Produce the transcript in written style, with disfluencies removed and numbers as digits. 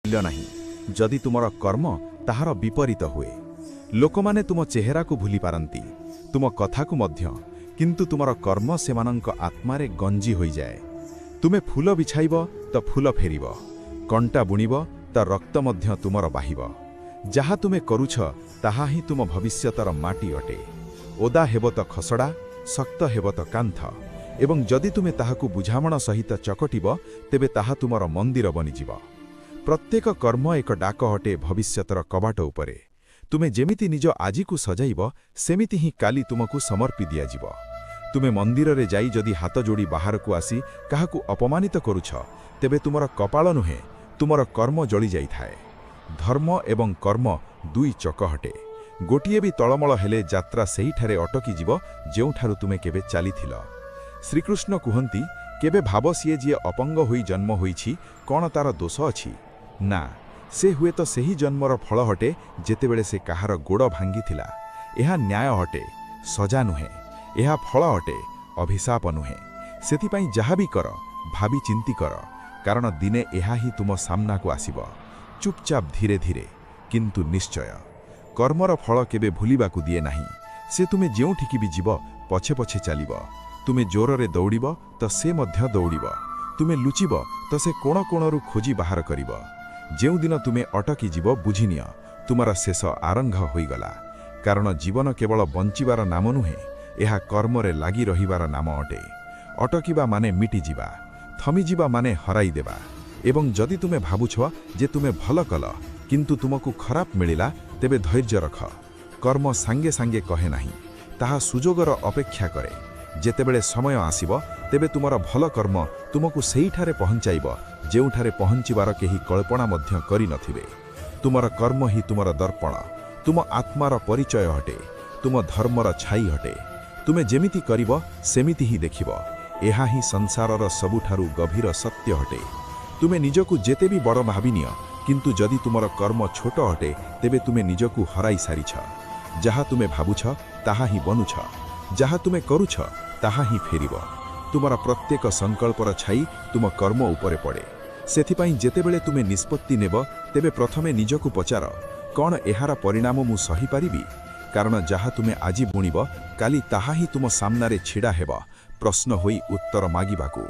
ମୂଲ୍ୟ ନାହିଁ ଯଦି ତୁମର କର୍ମ ତାହାର ବିପରୀତ ହୁଏ। ଲୋକମାନେ ତୁମ ଚେହେରାକୁ ଭୁଲି ପାରନ୍ତି, ତୁମ କଥାକୁ ମଧ୍ୟ, କିନ୍ତୁ ତୁମର କର୍ମ ସେମାନଙ୍କ ଆତ୍ମାରେ ଗଞ୍ଜି ହୋଇଯାଏ। ତୁମେ ଫୁଲ ବିଛାଇବ ତ ଫୁଲ ଫେରିବ, କଣ୍ଟା ବୁଣିବ ତ ରକ୍ତ ମଧ୍ୟ ତୁମର ବାହିବ। ଯାହା ତୁମେ କରୁଛ ତାହା ହିଁ ତୁମ ଭବିଷ୍ୟତର ମାଟି ଅଟେ। ଓଦା ହେବ ତ ଖସଡ଼ା, ଶକ୍ତ ହେବ ତ କାନ୍ଥ, ଏବଂ ଯଦି ତୁମେ ତାହାକୁ ବୁଝାମଣା ସହିତ ଚକଟିବ ତେବେ ତାହା ତୁମର ମନ୍ଦିର ବନିଯିବ। ପ୍ରତ୍ୟେକ କର୍ମ ଏକ ଡାକ ଅଟେ ଭବିଷ୍ୟତର କବାଟ ଉପରେ। ତୁମେ ଯେମିତି ନିଜ ଆଜିକୁ ସଜାଇବ ସେମିତି ହିଁ କାଲି ତୁମକୁ ସମର୍ପି ଦିଆଯିବ। ତୁମେ ମନ୍ଦିରରେ ଯାଇ ଯଦି ହାତ ଯୋଡ଼ି ବାହାରକୁ ଆସି କାହାକୁ ଅପମାନିତ କରୁଛ ତେବେ ତୁମର କପାଳ ନୁହେଁ, ତୁମର କର୍ମ ଜଳି ଯାଇଥାଏ। ଧର୍ମ ଏବଂ କର୍ମ ଦୁଇ ଚକ ହଟେ। ଗୋଟିଏ ବି ତଳମଳ ହେଲେ ଯାତ୍ରା ସେହିଠାରେ ଅଟକିଯିବ ଯେଉଁଠାରୁ ତୁମେ କେବେ ଚାଲିଥିଲ। ଶ୍ରୀକୃଷ୍ଣ କୁହନ୍ତି, କେବେ ଭାବ ସିଏ ଯିଏ ଅପଙ୍ଗ ହୋଇ ଜନ୍ମ ହୋଇଛି କ'ଣ ତାର ଦୋଷ ଅଛି? ନା, ସେ ହୁଏତ ସେହି ଜନ୍ମର ଫଳ ହଟେ ଯେତେବେଳେ ସେ କାହାର ଗୋଡ଼ ଭାଙ୍ଗିଥିଲା। ଏହା ନ୍ୟାୟ ଅଟେ, ସଜା ନୁହେଁ। ଏହା ଫଳ ଅଟେ, ଅଭିଶାପ ନୁହେଁ। ସେଥିପାଇଁ ଯାହା ବି କର ଭାବି ଚିନ୍ତି କର, କାରଣ ଦିନେ ଏହା ହିଁ ତୁମ ସାମ୍ନାକୁ ଆସିବ, ଚୁପଚାପ ଧୀରେ ଧୀରେ କିନ୍ତୁ ନିଶ୍ଚୟ। କର୍ମର ଫଳ କେବେ ଭୁଲିବାକୁ ଦିଏ ନାହିଁ। ସେ ତୁମେ ଯେଉଁଠିକି ବି ଯିବ ପଛେ ପଛେ ଚାଲିବ। ତୁମେ ଜୋରରେ ଦୌଡ଼ିବ ତ ସେ ମଧ୍ୟ ଦୌଡ଼ିବ। ତୁମେ ଲୁଚିବ ତ ସେ କୋଣ କୋଣରୁ ଖୋଜି ବାହାର କରିବ। ଯେଉଁଦିନ ତୁମେ ଅଟକି ଯିବ ବୁଝିନିଅ ତୁମର ଶେଷ ଆରମ୍ଭ ହୋଇଗଲା। କାରଣ ଜୀବନ କେବଳ ବଞ୍ଚିବାର ନାମ ନୁହେଁ, ଏହା କର୍ମରେ ଲାଗି ରହିବାର ନାମ ଅଟେ। ଅଟକିବା ମାନେ ମିଟିଯିବା, ଥମିଯିବା ମାନେ ହରାଇଦେବା। ଏବଂ ଯଦି ତୁମେ ଭାବୁଛ ଯେ ତୁମେ ଭଲ କଲ କିନ୍ତୁ ତୁମକୁ ଖରାପ ମିଳିଲା ତେବେ ଧୈର୍ଯ୍ୟ ରଖ। କର୍ମ ସାଙ୍ଗେ ସାଙ୍ଗେ କହେ ନାହିଁ, ତାହା ସୁଯୋଗର ଅପେକ୍ଷା କରେ। ଯେତେବେଳେ ସମୟ ଆସିବ ତେବେ ତୁମର ଭଲ କର୍ମ ତୁମକୁ ସେଇଠାରେ ପହଞ୍ଚାଇବ ଯେଉଁଠାରେ ପହଞ୍ଚିବାର କେହି କଳ୍ପନା ମଧ୍ୟ କରିନଥିବେ। ତୁମର କର୍ମ ହିଁ ତୁମର ଦର୍ପଣ, ତୁମ ଆତ୍ମାର ପରିଚୟ ଅଟେ, ତୁମ ଧର୍ମର ଛାଇ ଅଟେ। ତୁମେ ଯେମିତି କରିବ ସେମିତି ହିଁ ଦେଖିବ। ଏହା ହିଁ ସଂସାରର ସବୁଠାରୁ ଗଭୀର ସତ୍ୟ ଅଟେ। ତୁମେ ନିଜକୁ ଯେତେ ବି ବଡ଼ ଭାବିନିଅ, କିନ୍ତୁ ଯଦି ତୁମର କର୍ମ ଛୋଟ ଅଟେ ତେବେ ତୁମେ ନିଜକୁ ହରାଇ ସାରିଛ। ଯାହା ତୁମେ ଭାବୁଛ ତାହା ହିଁ ବନୁଛ, ଯାହା ତୁମେ କରୁଛ ତାହା ହିଁ ଫେରିବ। ତୁମର ପ୍ରତ୍ୟେକ ସଂକଳ୍ପର ଛାଇ ତୁମ କର୍ମ ଉପରେ ପଡ଼େ। ସେଥିପାଇଁ ଯେତେବେଳେ ତୁମେ ନିଷ୍ପତ୍ତି ନେବ ତେବେ ପ୍ରଥମେ ନିଜକୁ ପଚାର, କ'ଣ ଏହାର ପରିଣାମ ମୁଁ ସହିପାରିବି? କାରଣ ଯାହା ତୁମେ ଆଜି ବୁଣିବ କାଲି ତାହା ହିଁ ତୁମ ସାମ୍ନାରେ ଛିଡ଼ା ହେବ ପ୍ରଶ୍ନ ହୋଇ ଉତ୍ତର ମାଗିବାକୁ।